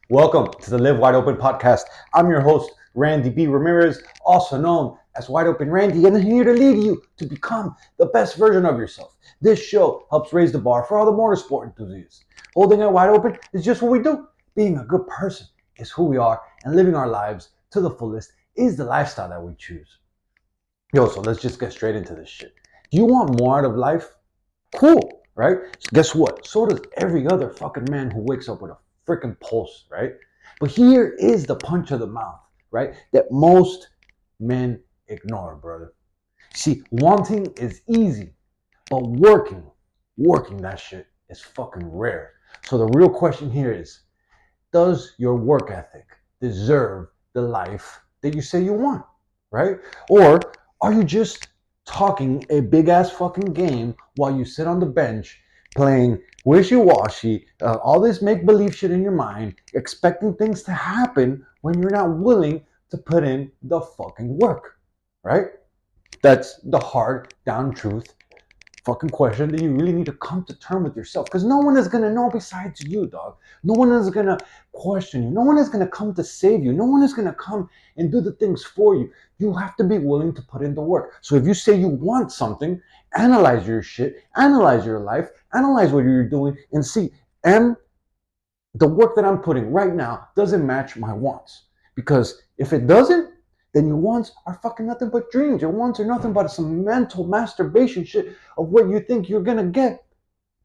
Welcome to the Live Wide Open podcast. I'm your host, Randy B. Ramirez, also known as Wide Open Randy, and I'm here to lead you to become the best version of yourself. This show helps raise the bar for all the motorsport enthusiasts. Holding it wide open is just what we do. Being a good person is who we are, and living our lives to the fullest is the lifestyle that we choose. Yo, so let's just get straight into this shit. Do you want more out of life? Cool, right? So guess what? So does every other fucking man who wakes up with a freaking pulse, right? But here is the punch of the mouth, right? That most men ignore, brother. See, wanting is easy, but working that shit is fucking rare. So the real question here is, does your work ethic deserve the life that you say you want, right? Or are you just talking a big ass fucking game while you sit on the bench playing wishy-washy, all this make-believe shit in your mind, expecting things to happen when you're not willing to put in the fucking work, right? That's the hard down truth fucking question that you really need to come to terms with yourself, because no one is going to know besides you, dog. No one is going to question you. No one is going to come to save you. No one is going to come and do the things for you. You have to be willing to put in the work. So if you say you want something, analyze your shit, analyze your life, analyze what you're doing, and see, am the work that I'm putting right now doesn't match my wants? Because if it doesn't, then your wants are fucking nothing but dreams. Your wants are nothing but some mental masturbation shit of what you think you're gonna get,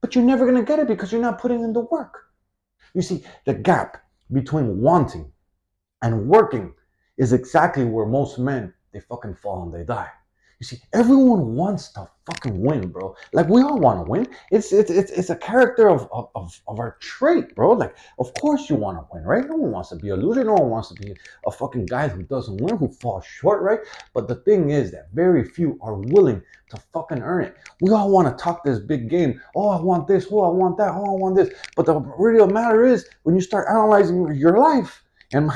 but you're never gonna get it because you're not putting in the work. You see, the gap between wanting and working is exactly where most men they fucking fall and they die. You see, everyone wants to fucking win, bro. Like we all want to win. It's a character of our trait, bro. Like, of course you want to win, right? No one wants to be a loser. No one wants to be a fucking guy who doesn't win, who falls short, right? But the thing is that very few are willing to fucking earn it. We all want to talk this big game. Oh, I want this. Oh, I want that. Oh, I want this. But the real matter is when you start analyzing your life and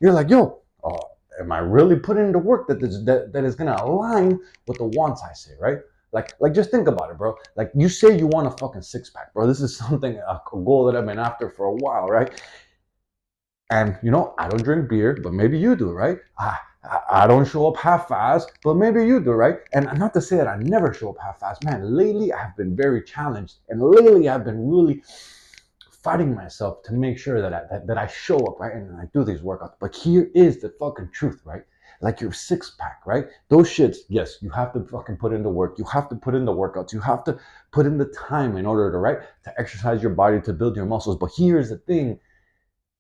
you're like, yo, oh, am I really putting in the work that is gonna align with the wants I say, right? Like just think about it, bro. Like you say you want a fucking six pack, bro. This is something a goal that I've been after for a while, right? And you know, I don't drink beer, but maybe you do, right? I don't show up half-assed, but maybe you do, right? And not to say that I never show up half-assed, man. Lately, I've been very challenged, and lately I've been really fighting myself to make sure that I show up, right? And I do these workouts. But here is the fucking truth, right? Like your six pack, right? Those shits, yes, you have to fucking put in the work. You have to put in the workouts. You have to put in the time in order to, right? To exercise your body, to build your muscles. But here's the thing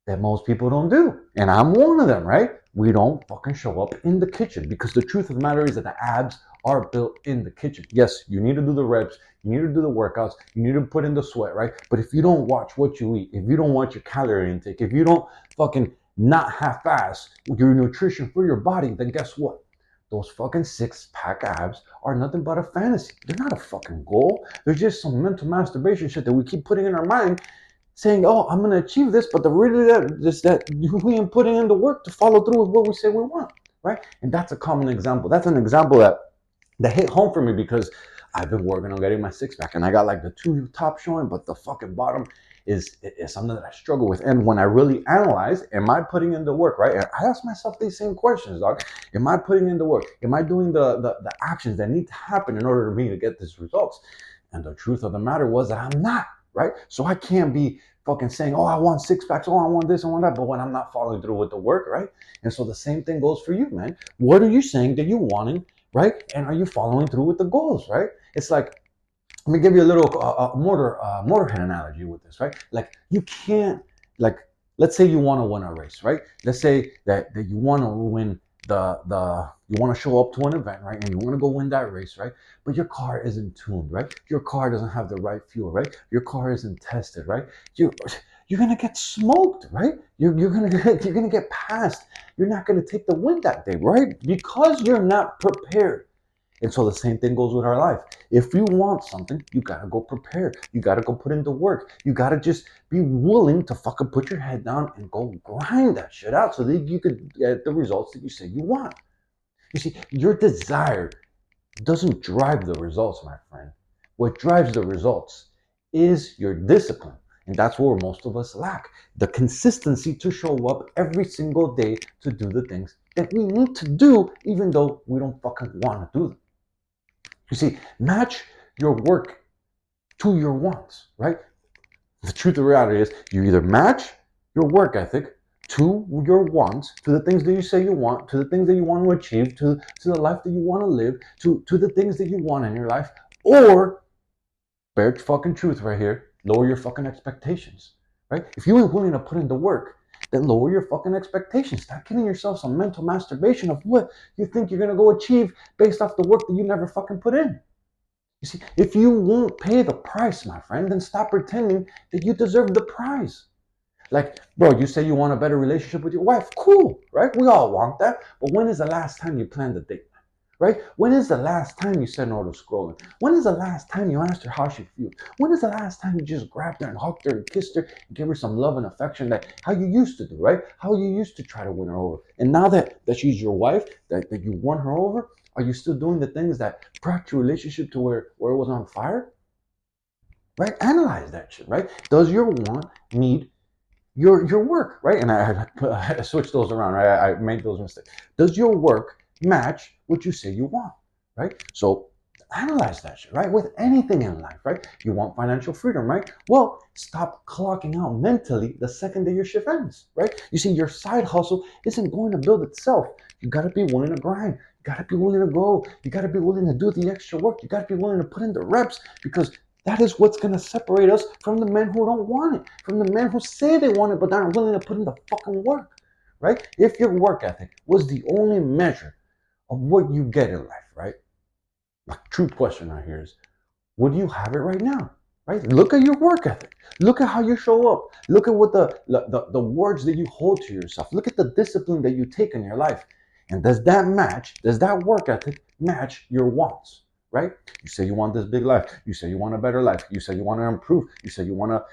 that most people don't do. And I'm one of them, right? We don't fucking show up in the kitchen because the truth of the matter is that the abs are built in the kitchen. Yes, you need to do the reps, you need to do the workouts, you need to put in the sweat, right? But if you don't watch what you eat, if you don't watch your calorie intake, if you don't fucking not half-ass your nutrition for your body, then guess what? Those fucking six-pack abs are nothing but a fantasy. They're not a fucking goal. They're just some mental masturbation shit that we keep putting in our mind saying, "Oh, I'm gonna achieve this," but the really that is that we ain't putting in the work to follow through with what we say we want, right? And that's a common example. That's an example that hit home for me because I've been working on getting my six pack, and I got like the two top showing, but the fucking bottom is something that I struggle with. And when I really analyze, am I putting in the work, right? And I ask myself these same questions, dog. Am I putting in the work? Am I doing the actions that need to happen in order for me to get these results? And the truth of the matter was that I'm not, right? So I can't be fucking saying, oh, I want six packs, oh, I want this, I want that, but when I'm not following through with the work, right? And so the same thing goes for you, man. What are you saying that you're wanting, right? And are you following through with the goals, right? It's like, let me give you a little motorhead analogy with this, right? Like you can't, like, let's say you want to win a race, right? Let's say that you want to win you want to show up to an event, right? And you want to go win that race, right? But your car isn't tuned, right? Your car doesn't have the right fuel, right? Your car isn't tested, right? You're gonna get smoked, right? You're gonna get passed. You're not gonna take the win that day, right? Because you're not prepared. And so the same thing goes with our life. If you want something, you gotta go prepare. You gotta go put in the work. You gotta just be willing to fucking put your head down and go grind that shit out so that you could get the results that you say you want. You see, your desire doesn't drive the results, my friend. What drives the results is your discipline. And that's where most of us lack the consistency to show up every single day to do the things that we need to do, even though we don't fucking want to do them. You see, match your work to your wants, right? The truth of the reality is you either match your work ethic to your wants, to the things that you say you want, to the things that you want to achieve, to the life that you want to live, to the things that you want in your life, or bare fucking truth right here, lower your fucking expectations, right? If you ain't willing to put in the work, then lower your fucking expectations. Stop giving yourself some mental masturbation of what you think you're gonna go achieve based off the work that you never fucking put in. You see, if you won't pay the price, my friend, then stop pretending that you deserve the prize. Like, bro, you say you want a better relationship with your wife. Cool, right? We all want that. But when is the last time you planned a date? Right? When is the last time you said no to scrolling? When is the last time you asked her how she feels? When is the last time you just grabbed her and hugged her and kissed her and gave her some love and affection that how you used to do, right? How you used to try to win her over. And now that she's your wife, that you won her over, are you still doing the things that brought your relationship to where it was on fire? Right? Analyze that shit, right? Does your want need your work, right? And I switched those around, right? I made those mistakes. Does your work match what you say you want, right? So analyze that shit, right? With anything in life, right? You want financial freedom, right? Well, stop clocking out mentally the second that your shift ends, right? You see, your side hustle isn't going to build itself. You got to be willing to grind. You got to be willing to grow. You got to be willing to do the extra work. You got to be willing to put in the reps because that is what's going to separate us from the men who don't want it, from the men who say they want it but aren't willing to put in the fucking work, right? If your work ethic was the only measure of what you get in life, right? The true question right here is, would you have it right now? Right? Look at your work ethic. Look at how you show up. Look at what the words that you hold to yourself. Look at the discipline that you take in your life. And does that work ethic match your wants? Right? You say you want this big life. You say you want a better life. You say you want to improve. You say you want to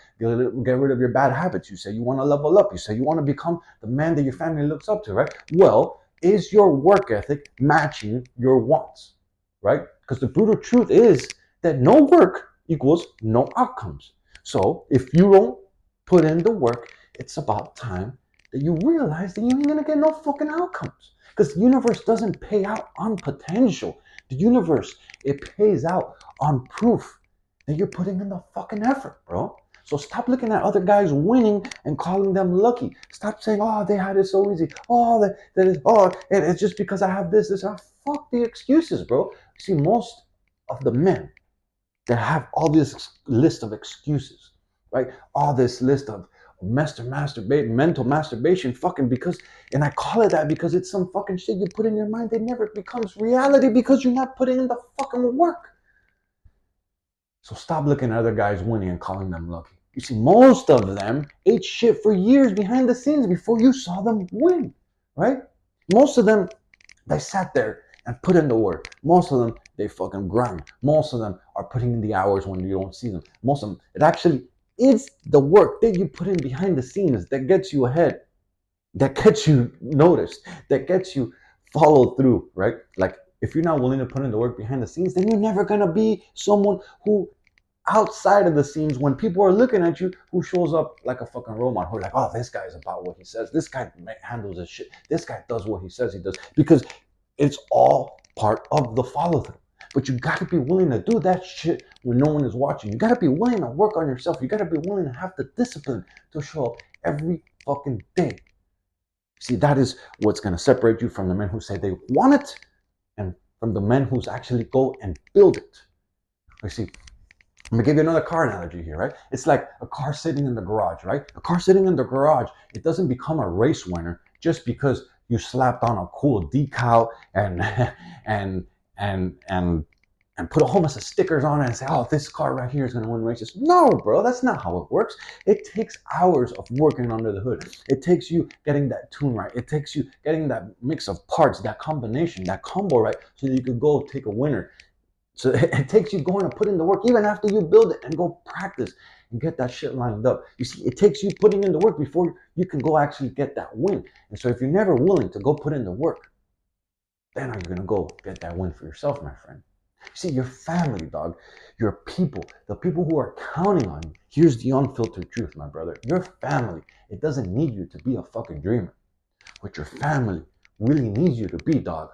get rid of your bad habits. You say you want to level up. You say you want to become the man that your family looks up to, right? Well, is your work ethic matching your wants? Right? Because the brutal truth is that no work equals no outcomes. So if you don't put in the work, it's about time that you realize that you ain't gonna get no fucking outcomes. Because the universe doesn't pay out on potential. The universe, it pays out on proof that you're putting in the fucking effort, bro. So stop looking at other guys winning and calling them lucky. Stop saying, oh, they had it so easy. Oh, that is, oh, it's just because I have this. Fuck the excuses, bro. See, most of the men that have all this list of excuses, right? All this list of mental masturbation, fucking because, and I call it that because it's some fucking shit you put in your mind that never becomes reality because you're not putting in the fucking work. So stop looking at other guys winning and calling them lucky. You see, most of them ate shit for years behind the scenes before you saw them win, right? Most of them, they sat there and put in the work. Most of them, they fucking grind. Most of them are putting in the hours when you don't see them. Most of them, it actually is the work that you put in behind the scenes that gets you ahead, that gets you noticed, that gets you followed through, right? Like, if you're not willing to put in the work behind the scenes, then you're never gonna be someone who outside of the scenes when people are looking at you who shows up like a fucking role model who are like, oh, this guy's about what he says, this guy handles his shit, this guy does what he says he does, because it's all part of the follow through. But you got to be willing to do that shit when no one is watching. You got to be willing to work on yourself. You got to be willing to have the discipline to show up every fucking day. See, that is what's going to separate you from the men who say they want it and from the men who's actually go and build it. You see, I'm gonna give you another car analogy here, right? It's like a car sitting in the garage, right? A car sitting in the garage, it doesn't become a race winner just because you slapped on a cool decal and and and and and put a whole bunch of stickers on it and say, oh, this car right here is gonna win races. No, bro, that's not how it works. It takes hours of working under the hood. It takes you getting that tune right. It takes you getting that mix of parts, that combination, that combo right, so that you could go take a winner. So it takes you going to put in the work even after you build it and go practice and get that shit lined up. You see, it takes you putting in the work before you can go actually get that win. And so if you're never willing to go put in the work, then are you going to go get that win for yourself, my friend? See, your family, dog, your people, the people who are counting on you. Here's the unfiltered truth, my brother. Your family, it doesn't need you to be a fucking dreamer. What your family really needs you to be, dog,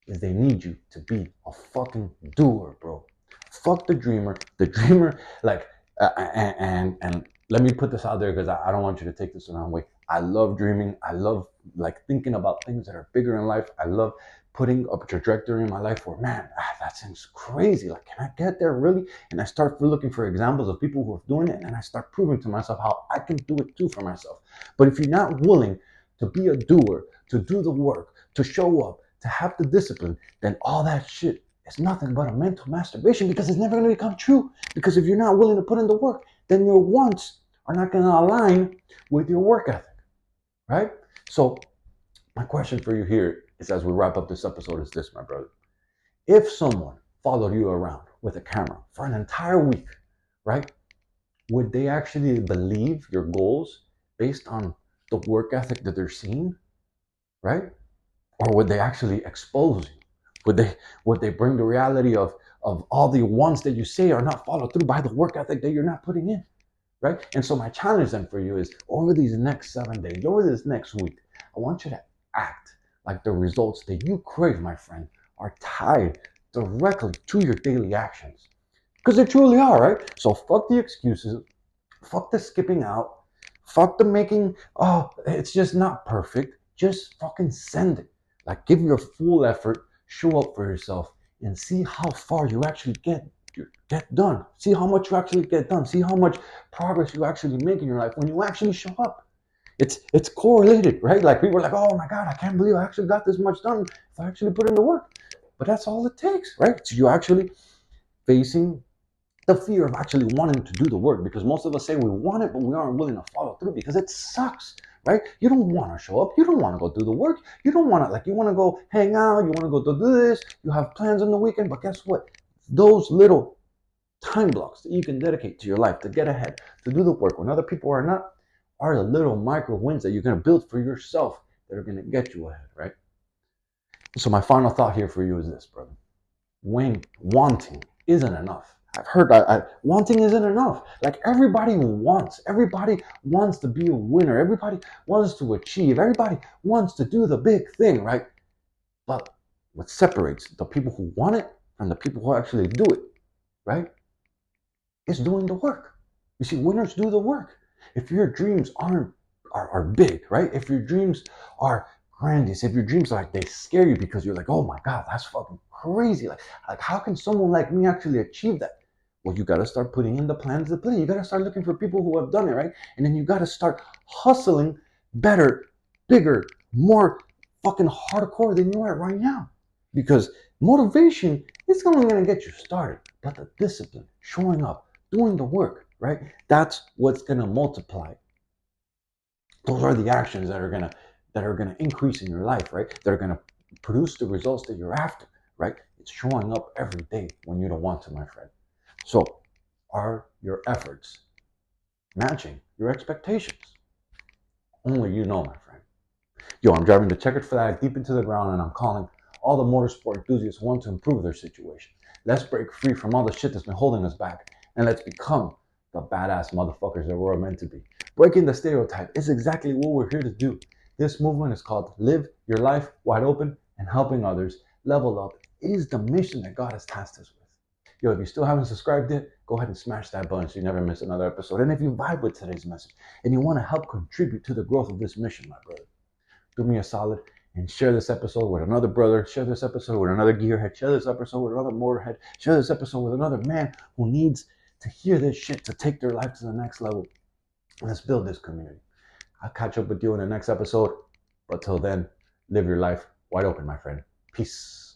is they need you to be a fucking doer, bro. Fuck the dreamer. The dreamer, like, and let me put this out there because I don't want you to take this the wrong way. I love dreaming. I love like thinking about things that are bigger in life. I love putting up a trajectory in my life where, man, that seems crazy. Like, can I get there really? And I start looking for examples of people who are doing it, and I start proving to myself how I can do it too for myself. But if you're not willing to be a doer, to do the work, to show up, to have the discipline, then all that shit is nothing but a mental masturbation because it's never going to become true. Because if you're not willing to put in the work, then your wants are not going to align with your work ethic, right? So my question for you here is, as we wrap up this episode, is this, my brother. If someone followed you around with a camera for an entire week, right, would they actually believe your goals based on the work ethic that they're seeing, right? Or would they actually expose you? Would they bring the reality of all the ones that you say are not followed through by the work ethic that you're not putting in, right? And so my challenge then for you is, over these next 7 days, over this next week, I want you to act like the results that you crave, my friend, are tied directly to your daily actions. Because they truly are, right? So fuck the excuses, fuck the skipping out, fuck the making, oh, it's just not perfect. Just fucking send it. Like, give your full effort, show up for yourself, and see how far you actually get done. See how much you actually get done. See how much progress you actually make in your life when you actually show up. It's correlated, right? Like, people are like, oh my God, I can't believe I actually got this much done if I actually put in the work. But that's all it takes, right? So you actually facing the fear of actually wanting to do the work, because most of us say we want it, but we aren't willing to follow through because it sucks, right? You don't want to show up. You don't want to go do the work. You don't want to, like, you want to go hang out. You want to go do this. You have plans on the weekend, but guess what? Those little time blocks that you can dedicate to your life to get ahead, to do the work when other people are not, are the little micro wins that you're going to build for yourself that are going to get you ahead, right? So my final thought here for you is this, brother. When wanting isn't enough. I've heard wanting isn't enough. Like, everybody wants to be a winner. Everybody wants to achieve. Everybody wants to do the big thing, right? But what separates the people who want it from the people who actually do it, right, is doing the work. You see, winners do the work. If your dreams are big, right? If your dreams are grandiose, if your dreams are like, they scare you because you're like, oh my God, that's fucking crazy. Like how can someone like me actually achieve that? Well, you got to start putting in the plans to play. You got to start looking for people who have done it, right? And then you got to start hustling better, bigger, more fucking hardcore than you are right now. Because motivation is only going to get you started, but the discipline, showing up, doing the work, right? That's what's going to multiply. Those are the actions that are gonna increase in your life, right? That are gonna produce the results that you're after, right? It's showing up every day when you don't want to, my friend. So, are your efforts matching your expectations? Only you know, my friend. Yo, I'm driving the checkered flag deep into the ground, and I'm calling all the motorsport enthusiasts who want to improve their situation. Let's break free from all the shit that's been holding us back, and let's become the badass motherfuckers that we're meant to be. Breaking the stereotype is exactly what we're here to do. This movement is called Live Your Life Wide Open, and helping others level up is the mission that God has tasked us with. Yo, if you still haven't subscribed yet, go ahead and smash that button so you never miss another episode. And if you vibe with today's message and you want to help contribute to the growth of this mission, my brother, do me a solid and share this episode with another brother, share this episode with another gearhead, share this episode with another motorhead, share this episode with another man who needs to hear this shit to take their life to the next level. Let's build this community. I'll catch up with you in the next episode. But till then, live your life wide open, my friend. Peace.